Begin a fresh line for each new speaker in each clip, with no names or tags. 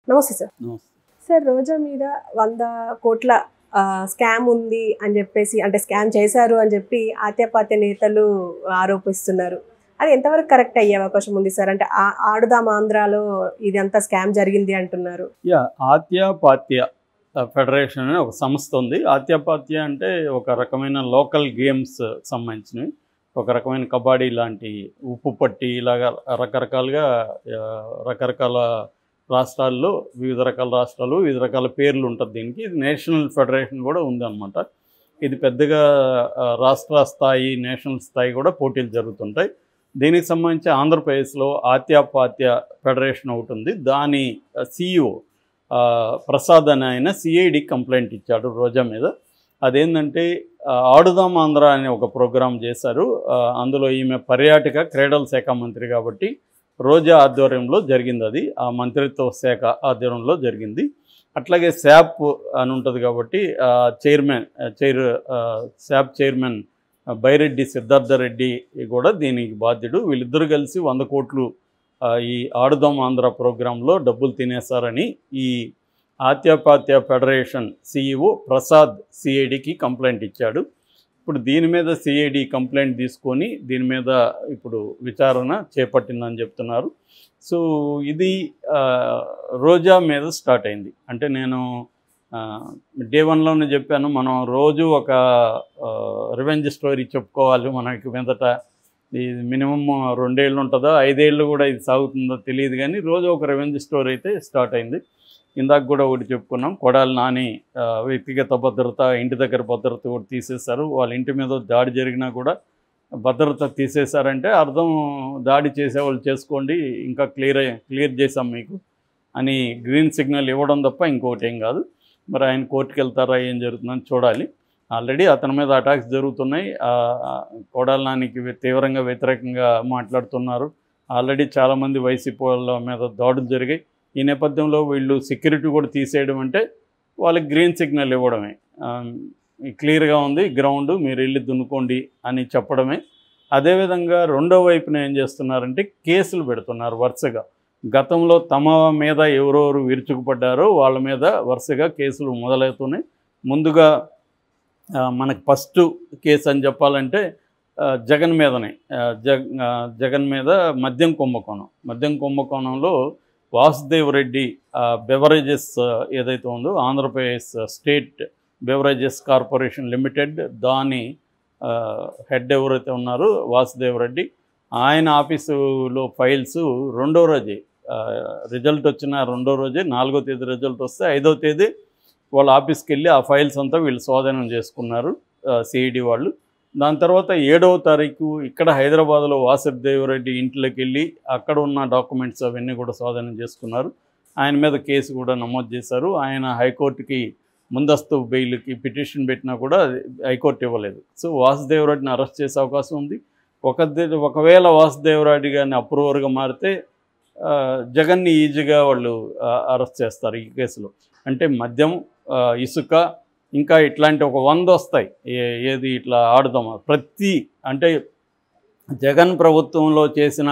నమస్తే సార్.
నమస్తే.
సార్ రోజా మీద 100 కోట్ల స్కామ్ ఉంది అని చెప్పేసి, అంటే స్కామ్ చేశారు అని చెప్పి ఆత్యపాత్య నేతలు ఆరోపిస్తున్నారు. అది ఎంతవరకు కరెక్ట్ అయ్యే అవకాశం ఉంది సార్? అంటే ఆడుదాం ఆంధ్రాలో ఇదంతా స్కామ్ జరిగింది అంటున్నారు.
ఆత్యపాత్య ఫెడరేషన్ అనే ఒక సంస్థ ఉంది. ఆత్యపాత్య అంటే ఒక రకమైన లోకల్ గేమ్స్ సంబంధించినవి, ఒక రకమైన కబడ్డీ లాంటి, ఉప్పు పట్టి ఇలాగా రకరకాల రాష్ట్రాల్లో వివిధ రకాల రాష్ట్రాలు వివిధ రకాల పేర్లు ఉంటుంది దీనికి. ఇది నేషనల్ ఫెడరేషన్ కూడా ఉందన్నమాట. ఇది పెద్దగా రాష్ట్ర స్థాయి, నేషనల్ స్థాయి కూడా పోటీలు జరుగుతుంటాయి. దీనికి సంబంధించి ఆంధ్రప్రదేశ్లో ఆత్యపాత్య ఫెడరేషన్ ఒకటి ఉంది. దాని CEO ప్రసాద్ అని ఆయన CID కంప్లైంట్ ఇచ్చాడు రోజా మీద. అదేంటంటే ఆడుదాం ఆంధ్ర అనే ఒక ప్రోగ్రాం చేశారు. అందులో ఈమె పర్యాటక క్రీడల శాఖ మంత్రి కాబట్టి రోజా ఆధ్వర్యంలో జరిగింది. అది ఆ మంత్రిత్వ శాఖ ఆధ్వర్యంలో జరిగింది. అట్లాగే SAP అని ఉంటుంది కాబట్టి SAP చైర్మన్ బైరెడ్డి సిద్ధార్థ రెడ్డి కూడా దీనికి బాధ్యుడు. వీళ్ళిద్దరూ కలిసి 100 కోట్లు ఈ ఆడుదాం ఆంధ్ర ప్రోగ్రాంలో డబ్బులు తినేశారని ఈ ఆత్యపాత్య ఫెడరేషన్ CEO ప్రసాద్ CIDకి కంప్లైంట్ ఇచ్చాడు. ఇప్పుడు దీని మీద CID కంప్లైంట్ తీసుకొని దీని మీద ఇప్పుడు విచారణ చేపట్టిందని చెప్తున్నారు. సో ఇది రోజా మీద స్టార్ట్ అయింది. అంటే నేను డే 1లోనే చెప్పాను, మనం రోజు ఒక రివెంజ్ స్టోరీ చెప్పుకోవాలి. మనకి మీదట ఇది మినిమం 2 ఏళ్ళు ఉంటుందో 5 ఏళ్ళు కూడా ఇది సాగుతుందో తెలియదు, కానీ రోజు ఒక రివెంజ్ స్టోరీ అయితే స్టార్ట్ అయింది. ఇందాక కూడా ఒకటి చెప్పుకున్నాం, కొడాలి నాని వ్యక్తిగత భద్రత, ఇంటి దగ్గర భద్రత కూడా తీసేశారు. వాళ్ళ ఇంటి మీద దాడి జరిగినా కూడా భద్రత తీసేశారంటే అర్థం దాడి చేసేవాళ్ళు చేసుకోండి, ఇంకా క్లియర్ చేసాం మీకు అని గ్రీన్ సిగ్నల్ ఇవ్వడం తప్ప ఇంకోటి ఏం కాదు. మరి ఆయన కోర్టుకు వెళ్తారా, ఏం జరుగుతుందని చూడాలి. ఆల్రెడీ అతని మీద అటాక్స్ జరుగుతున్నాయి. కొడాలి నానికి తీవ్రంగా వ్యతిరేకంగా మాట్లాడుతున్నారు. ఆల్రెడీ చాలామంది వైసీపీ వాళ్ళ మీద దాడులు జరిగాయి. ఈ నేపథ్యంలో వీళ్ళు సెక్యూరిటీ కూడా తీసేయడం అంటే వాళ్ళకి గ్రీన్ సిగ్నల్ ఇవ్వడమే. క్లియర్గా ఉంది గ్రౌండ్, మీరు వెళ్ళి దున్నుకోండి అని చెప్పడమే. అదేవిధంగా రెండో వైపున ఏం చేస్తున్నారంటే కేసులు పెడుతున్నారు వరుసగా. గతంలో తమ మీద ఎవరెవరు విరుచుకుపడ్డారో వాళ్ళ మీద వరుసగా కేసులు మొదలవుతున్నాయి. ముందుగా మనకు ఫస్ట్ కేసు అని చెప్పాలంటే జగన్ మీదనే. జగన్ మీద మద్యం కుంభకోణంలో వాసుదేవ్ రెడ్డి బెవరేజెస్ ఏదైతే ఉందో Andhra Pradesh state beverages corporation limited, దాని హెడ్ ఎవరైతే ఉన్నారో వాసుదేవ్ రెడ్డి, ఆయన ఆఫీసులో ఫైల్స్ రెండో రోజే రిజల్ట్ వచ్చిన రెండో రోజే 4వ తేదీ రిజల్ట్ వస్తే 5వ తేదీ వాళ్ళ ఆఫీస్కి వెళ్ళి ఆ ఫైల్స్ అంతా వీళ్ళు స్వాధీనం చేసుకున్నారు CID వాళ్ళు. దాని తర్వాత 7వ తారీఖు ఇక్కడ హైదరాబాద్లో వాసుదేవ్ రెడ్డి ఇంట్లోకి వెళ్ళి అక్కడ ఉన్న డాక్యుమెంట్స్ అవన్నీ కూడా స్వాధీనం చేసుకున్నారు. ఆయన మీద కేసు కూడా నమోదు చేశారు. ఆయన హైకోర్టుకి ముందస్తు బెయిల్కి పిటిషన్ పెట్టినా కూడా హైకోర్టు ఇవ్వలేదు. సో వాసుదేవ్ రెడ్డిని అరెస్ట్ చేసే అవకాశం ఉంది. ఒకవేళ వాసుదేవ్ రెడ్డి గారిని అప్రూవర్గా మారితే జగన్ని ఈజీగా వాళ్ళు అరెస్ట్ చేస్తారు ఈ కేసులో. అంటే మద్యం, ఇసుక, ఇంకా ఇట్లాంటి ఒక 100 వస్తాయి. ఏది ఇట్లా ఆడుదామా అంటే జగన్ ప్రభుత్వంలో చేసిన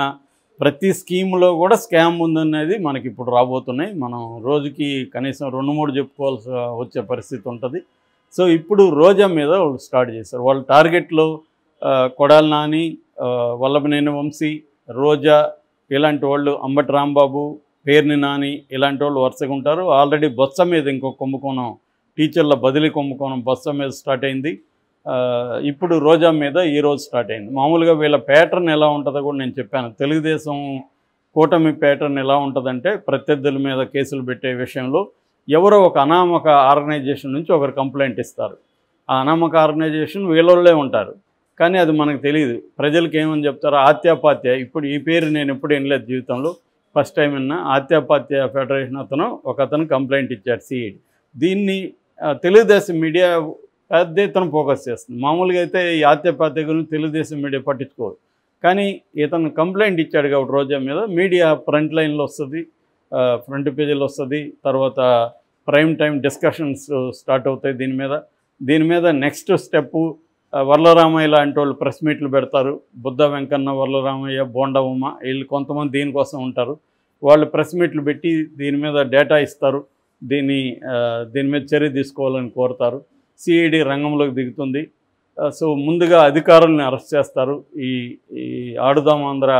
ప్రతి స్కీమ్లో కూడా స్కామ్ ఉందనేది మనకి ఇప్పుడు రాబోతున్నాయి. మనం రోజుకి కనీసం 2-3 చెప్పుకోవాల్సి వచ్చే పరిస్థితి ఉంటుంది. సో ఇప్పుడు రోజా మీద వాళ్ళు స్టార్ట్ చేశారు. వాళ్ళ టార్గెట్లో కొడాలి నాని, వల్లభనేని వంశీ, రోజా ఇలాంటి వాళ్ళు, అంబటి రాంబాబు, పేర్ని నాని ఇలాంటి వాళ్ళు వరుసగా ఉంటారు. ఆల్రెడీ బొత్స మీద ఇంకో కుంభకోణం, టీచర్ల బదిలీ కుంభకోణం బొత్స మీద స్టార్ట్ అయింది. ఇప్పుడు రోజా మీద ఈరోజు స్టార్ట్ అయింది. మామూలుగా వీళ్ళ ప్యాటర్న్ ఎలా ఉంటుందో కూడా నేను చెప్పాను. తెలుగుదేశం కూటమి ప్యాటర్న్ ఎలా ఉంటుందంటే ప్రత్యర్థుల మీద కేసులు పెట్టే విషయంలో ఎవరో ఒక అనామక ఆర్గనైజేషన్ నుంచి ఒకరు కంప్లైంట్ ఇస్తారు. ఆ అనామక ఆర్గనైజేషన్ వీళ్ళోళ్ళే ఉంటారు, కానీ అది మనకు తెలియదు. ప్రజలకు ఏమని చెప్తారు, ఆత్యపాత్య. ఇప్పుడు ఈ పేరు నేను ఎప్పుడు వినలేదు జీవితంలో, ఫస్ట్ టైం విన్నా. ఆత్యపాత్య ఫెడరేషన్ అతను కంప్లైంట్ ఇచ్చాడు CID. దీన్ని తెలుగుదేశం మీడియా పెద్ద ఎత్తున ఫోకస్ చేస్తుంది. మామూలుగా అయితే ఈ ఆత్యపాత్య గురించి తెలుగుదేశం మీడియా పట్టించుకోదు, కానీ ఇతను కంప్లైంట్ ఇచ్చాడు కాబట్టి రోజా మీద మీడియా ఫ్రంట్ లైన్లో వస్తుంది, ఫ్రంట్ పేజీలో వస్తుంది. తర్వాత ప్రైమ్ టైం డిస్కషన్స్ స్టార్ట్ అవుతాయి దీని మీద నెక్స్ట్ స్టెప్పు వర్లరామయ్య లాంటి వాళ్ళు ప్రెస్ మీట్లు పెడతారు. బుద్ధ వెంకన్న, వర్లరామయ్య, బోండవమ్మ వీళ్ళు కొంతమంది దీనికోసం ఉంటారు. వాళ్ళు ప్రెస్ మీట్లు పెట్టి దీని మీద డేటా ఇస్తారు, దీని మీద చర్య తీసుకోవాలని కోరుతారు. సిఐడి రంగంలోకి దిగుతుంది. సో ముందుగా అధికారులను అరెస్ట్ చేస్తారు. ఈ ఆడుదాం ఆంధ్ర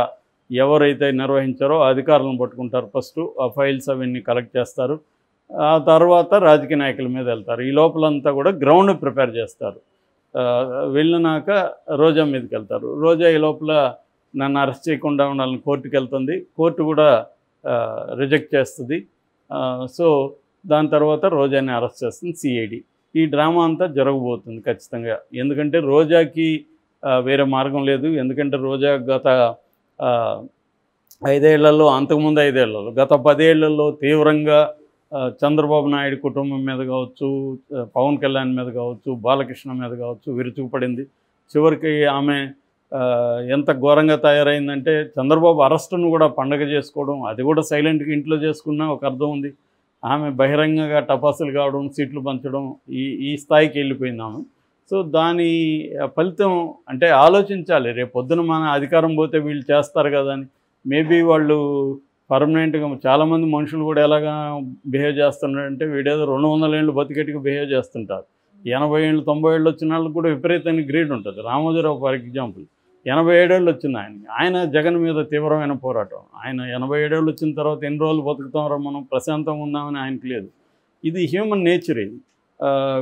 ఎవరైతే నిర్వహించారో ఆ అధికారులను పట్టుకుంటారు. ఫస్ట్ ఆ ఫైల్స్ అవన్నీ కలెక్ట్ చేస్తారు. ఆ తర్వాత రాజకీయ నాయకుల మీద వెళ్తారు. ఈ లోపలంతా కూడా గ్రౌండ్ ప్రిపేర్ చేస్తారు. వెళ్ళినాక రోజా మీదకి వెళ్తారు. రోజా ఈ లోపల నన్ను అరెస్ట్ చేయకుండా ఉండాలని కోర్టుకు వెళ్తుంది. కోర్టు కూడా రిజెక్ట్ చేస్తుంది. సో దాని తర్వాత రోజాని అరెస్ట్ చేస్తుంది సిఐడి. ఈ డ్రామా అంతా జరగబోతుంది ఖచ్చితంగా. ఎందుకంటే రోజాకి వేరే మార్గం లేదు. ఎందుకంటే రోజా గత 5 ఏళ్లలో, అంతకుముందు 5 ఏళ్లలో, గత 10 ఏళ్లలో తీవ్రంగా చంద్రబాబు నాయుడు కుటుంబం మీద కావచ్చు, పవన్ కళ్యాణ్ మీద కావచ్చు, బాలకృష్ణ మీద కావచ్చు విరుచుకుపడింది. చివరికి ఆమె ఎంత ఘోరంగా తయారైందంటే చంద్రబాబు అరెస్టును కూడా పండగ చేసుకోవడం, అది కూడా సైలెంట్గా ఇంట్లో చేసుకున్నా ఒక అర్థం ఉంది. ఆమె బహిరంగంగా టపాసులు కావడం, సీట్లు పంచడం, ఈ స్థాయికి వెళ్ళిపోయింది ఆమె. సో దాని ఫలితం అంటే ఆలోచించాలి. రేపు పొద్దున మన అధికారం పోతే వీళ్ళు చేస్తారు కదా అని. మేబీ వాళ్ళు పర్మనెంట్గా చాలామంది మనుషులు కూడా ఎలాగా బిహేవ్ చేస్తున్నారంటే వీడేదో 200 ఏళ్ళు బతికెట్టుగా బిహేవ్ చేస్తుంటారు. 80 ఏళ్ళు 90 ఏళ్ళు వచ్చిన వాళ్ళకి కూడా విపరీతమైన గ్రీడ్ ఉంటుంది. రామోజీరావు ఫర్ ఎగ్జాంపుల్ 87 ఏళ్ళు వచ్చింది ఆయన జగన్ మీద తీవ్రమైన పోరాటం. ఆయన 87 ఏళ్ళు వచ్చిన తర్వాత ఎన్ని రోజులు బతుకుతామో మనం ప్రశాంతంగా ఉందామని ఆయనకి లేదు. ఇది హ్యూమన్ నేచర్. ఇది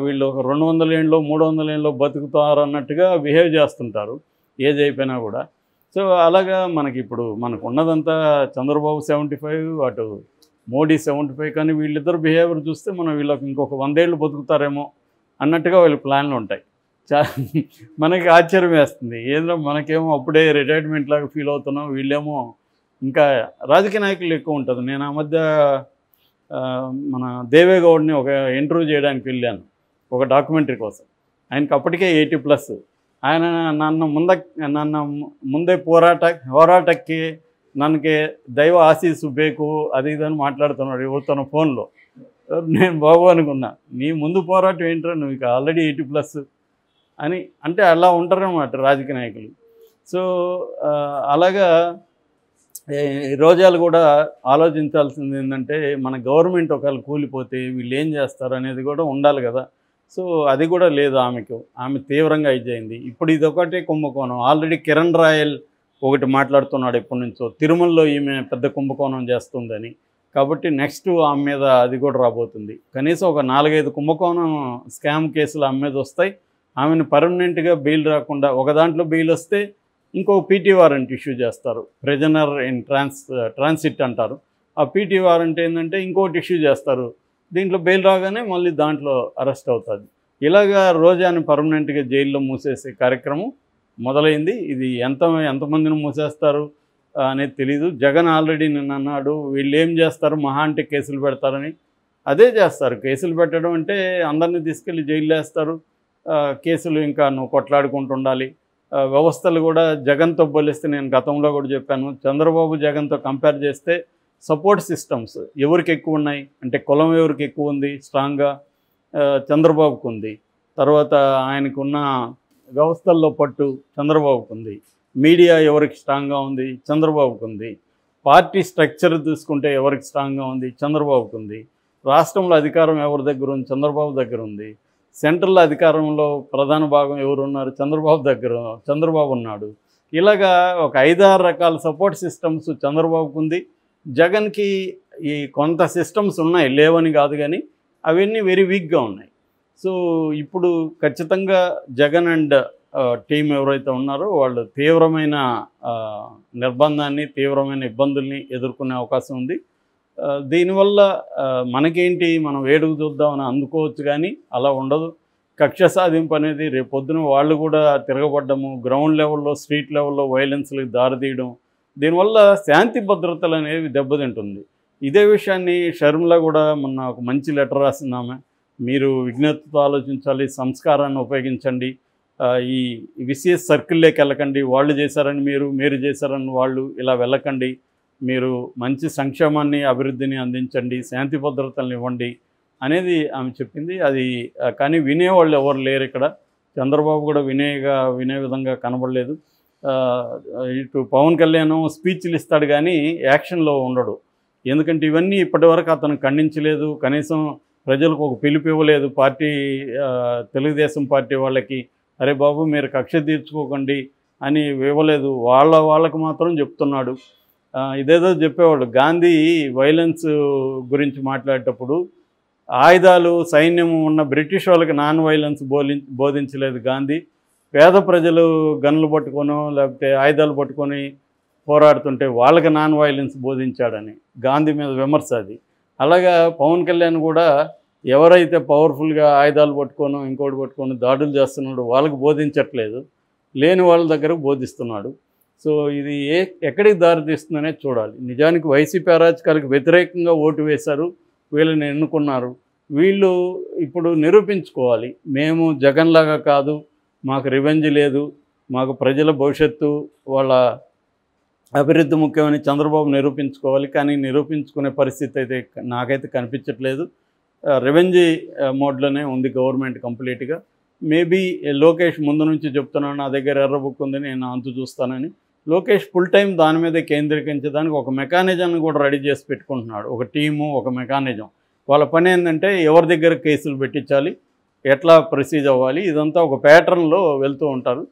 వీళ్ళు ఒక 200 ఏళ్ళలో 300 ఏళ్ళలో బతుకుతారు అన్నట్టుగా బిహేవ్ చేస్తుంటారు ఏజ్ అయిపోయినా కూడా. సో అలాగా మనకి ఇప్పుడు మనకు ఉన్నదంతా చంద్రబాబు 75, అటు మోడీ 75. కానీ వీళ్ళిద్దరు బిహేవియర్ చూస్తే మనం వీళ్ళకి ఇంకొక 100 ఏళ్ళు బతుకుతారేమో అన్నట్టుగా వీళ్ళ ప్లాన్లు ఉంటాయి. మనకి ఆశ్చర్యం వేస్తుంది. ఏదో మనకేమో అప్పుడే రిటైర్మెంట్ లాగా ఫీల్ అవుతున్నాం, వీళ్ళేమో ఇంకా రాజకీయ నాయకులు ఎక్కువ ఉంటుంది. నేను ఆ మధ్య మన దేవేగౌడ్ని ఒక ఇంటర్వ్యూ చేయడానికి వెళ్ళాను, ఒక డాక్యుమెంటరీ కోసం. ఆయనకి అప్పటికే 80+. ఆయన నన్ను ముందే ಹೋರಾಟಕ್ಕೆ ನನಗೆ దైవ ఆశీస్సు ಬೇಕು అది ఇదని మాట్లాడుతున్నాడు ఎవరితోనో ఫోన్లో. నేను బాబు అనుకున్నా, నీ ముందు పోరాటం ఏంటో, నువ్వు ఇక ఆల్రెడీ 80+ అని. అంటే అలా ఉంటారన్నమాట రాజకీయ నాయకులు. సో అలాగా రోజాలు కూడా ఆలోచించాల్సింది ఏంటంటే మన గవర్నమెంట్ ఒకవేళ కూలిపోతే వీళ్ళు ఏం చేస్తారు అనేది కూడా ఉండాలి కదా. సో అది కూడా లేదు ఆమెకు. ఆమె తీవ్రంగా ఇదైంది. ఇప్పుడు ఇదొకటే కుంభకోణం. ఆల్రెడీ కిరణ్ రాయల్ ఒకటి మాట్లాడుతున్నాడు ఎప్పటి నుంచో, తిరుమలలో ఈమె పెద్ద కుంభకోణం చేస్తుందని. కాబట్టి నెక్స్ట్ ఆమె మీద అది కూడా రాబోతుంది. కనీసం ఒక 4-5 కుంభకోణం స్కామ్ కేసులు ఆమె మీద వస్తాయి. ఆమెను పర్మనెంట్గా బెయిల్ రాకుండా, ఒక దాంట్లో బెయిల్ వస్తే ఇంకో పీటీ వారెంట్ ఇష్యూ చేస్తారు, ప్రిజనర్ ఇన్ ట్రాన్సిట్ అంటారు. ఆ పీటీ వారెంట్ ఏంటంటే ఇంకోటి ఇష్యూ చేస్తారు. దీంట్లో బెయిల్ రాగానే మళ్ళీ దాంట్లో అరెస్ట్ అవుతుంది. ఇలాగా రోజాని పర్మనెంట్గా జైల్లో మూసేసే కార్యక్రమం మొదలైంది. ఇది ఎంతమందిని మూసేస్తారు అనేది తెలీదు. జగన్ ఆల్రెడీ నిన్న అన్నాడు, వీళ్ళు ఏం చేస్తారు, మహా అంటే కేసులు పెడతారని. అదే చేస్తారు. కేసులు పెట్టడం అంటే అందరినీ తీసుకెళ్ళి జైలు వేస్తారు. కేసులు ఇంకా నువ్వు కొట్లాడుకుంటూ ఉండాలి. వ్యవస్థలు కూడా జగన్తో పోలిస్తే, నేను గతంలో కూడా చెప్పాను, చంద్రబాబు జగన్తో కంపేర్ చేస్తే సపోర్ట్ సిస్టమ్స్ ఎవరికి ఎక్కువ ఉన్నాయి అంటే, కులం ఎవరికి ఎక్కువ ఉంది స్ట్రాంగ్గా, చంద్రబాబుకు ఉంది. తర్వాత ఆయనకున్న వ్యవస్థల్లో పట్టు చంద్రబాబుకు ఉంది. మీడియా ఎవరికి స్ట్రాంగ్గా ఉంది, చంద్రబాబుకు ఉంది. పార్టీ స్ట్రక్చర్ తీసుకుంటే ఎవరికి స్ట్రాంగ్గా ఉంది, చంద్రబాబుకు ఉంది. రాష్ట్రంలో అధికారం ఎవరి దగ్గర ఉంది, చంద్రబాబు దగ్గర ఉంది. సెంట్రల్ అధికారంలో ప్రధాన భాగం ఎవరు ఉన్నారు, చంద్రబాబు ఉన్నాడు. ఇలాగా ఒక 5-6 రకాల సపోర్ట్ సిస్టమ్స్ చంద్రబాబుకు ఉంది. జగన్కి ఈ కొంత సిస్టమ్స్ ఉన్నాయి, లేవని కాదు, కానీ అవన్నీ వెరీ వీక్గా ఉన్నాయి. సో ఇప్పుడు ఖచ్చితంగా జగన్ అండ్ టీం ఎవరైతే ఉన్నారో వాళ్ళు తీవ్రమైన నిర్బంధాన్ని, తీవ్రమైన ఇబ్బందుల్ని ఎదుర్కొనే అవకాశం ఉంది. దీనివల్ల మనకేంటి, మనం వేడుకు చూద్దామని అందుకోవచ్చు, కానీ అలా ఉండదు. కక్ష సాధింపు అనేది రేపొద్దున వాళ్ళు కూడా తిరగబడ్డము, గ్రౌండ్ లెవెల్లో, స్ట్రీట్ లెవెల్లో వైలెన్స్లకు దారితీయడం, దీనివల్ల శాంతి భద్రతలు అనేవి దెబ్బతింటుంది. ఇదే విషయాన్ని షర్మిల కూడా మొన్న ఒక మంచి లెటర్ రాసిందామె. మీరు విజ్ఞతతో ఆలోచించాలి, సంస్కారాన్ని ఉపయోగించండి, ఈ విసిఎస్ సర్కిల్లోకి వెళ్ళకండి, వాళ్ళు చేశారని మీరు చేశారని వాళ్ళు ఇలా వెళ్ళకండి, మీరు మంచి సంక్షేమాన్ని, అభివృద్ధిని అందించండి, శాంతి భద్రతలను ఇవ్వండి అనేది ఆమె చెప్పింది. అది కానీ వినేవాళ్ళు ఎవరు లేరు ఇక్కడ. చంద్రబాబు కూడా వినే విధంగా కనబడలేదు. ఇటు పవన్ కళ్యాణ్ స్పీచ్లు ఇస్తాడు కానీ యాక్షన్లో ఉండడు. ఎందుకంటే ఇవన్నీ ఇప్పటివరకు అతను ఖండించలేదు, కనీసం ప్రజలకు ఒక పిలుపు ఇవ్వలేదు. పార్టీ తెలుగుదేశం పార్టీ వాళ్ళకి అరే బాబు మీరు కక్ష తీర్చుకోకండి అని ఇవ్వలేదు. వాళ్ళకు మాత్రం చెప్తున్నాడు. ఇదేదో చెప్పేవాడు గాంధీ వైలెన్స్ గురించి మాట్లాడేటప్పుడు, ఆయుధాలు సైన్యము ఉన్న బ్రిటిష్ వాళ్ళకి నాన్ వైలెన్స్ బోధించలేదు గాంధీ. పేద ప్రజలు గన్నులు పట్టుకొనో లేకపోతే ఆయుధాలు పట్టుకొని పోరాడుతుంటే వాళ్ళకి నాన్ వైలెన్స్ బోధించాడని గాంధీ మీద విమర్శ అది. అలాగా పవన్ కళ్యాణ్ కూడా ఎవరైతే పవర్ఫుల్గా ఆయుధాలు పట్టుకోనో ఇంకోటి పట్టుకొని దాడులు చేస్తున్నాడో వాళ్ళకి బోధించట్లేదు, లేని వాళ్ళ దగ్గర బోధిస్తున్నాడు. సో ఇది ఎక్కడికి దారితీస్తుందనే చూడాలి. నిజానికి వైసీపీ అరాచకాలకు వ్యతిరేకంగా ఓటు వేశారు, వీళ్ళని ఎన్నుకున్నారు. వీళ్ళు ఇప్పుడు నిరూపించుకోవాలి, మేము జగన్లాగా కాదు, మాకు రివెంజ్ లేదు, మాకు ప్రజల భవిష్యత్తు వాళ్ళ అభివృద్ధి ముఖ్యమని చంద్రబాబు నిరూపించుకోవాలి. కానీ నిరూపించుకునే పరిస్థితి అయితే నాకైతే కనిపించట్లేదు. రివెంజ్ మోడ్లోనే ఉంది గవర్నమెంట్ కంప్లీట్గా. మేబీ లోకేష్ ముందు నుంచి చెప్తున్నాను నా దగ్గర ఎర్ర బుక్ ఉంది నేను అంతు చూస్తానని. లోకేష్ ఫుల్ టైం దాని మీదే కేంద్రీకరించడానికి ఒక మెకానిజంని కూడా రెడీ చేసి పెట్టుకుంటున్నాడు. ఒక టీము, ఒక మెకానిజం. వాళ్ళ పని ఏంటంటే ఎవరి దగ్గర కేసులు పెట్టించాలి, ఎట్లా ప్రొసీజ్ అవ్వాలి, ఇదంతా ఒక ప్యాటర్న్లో వెళ్తూ ఉంటారు.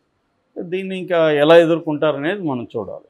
దీన్ని ఇంకా ఎలా ఎదుర్కొంటారనేది మనం చూడాలి.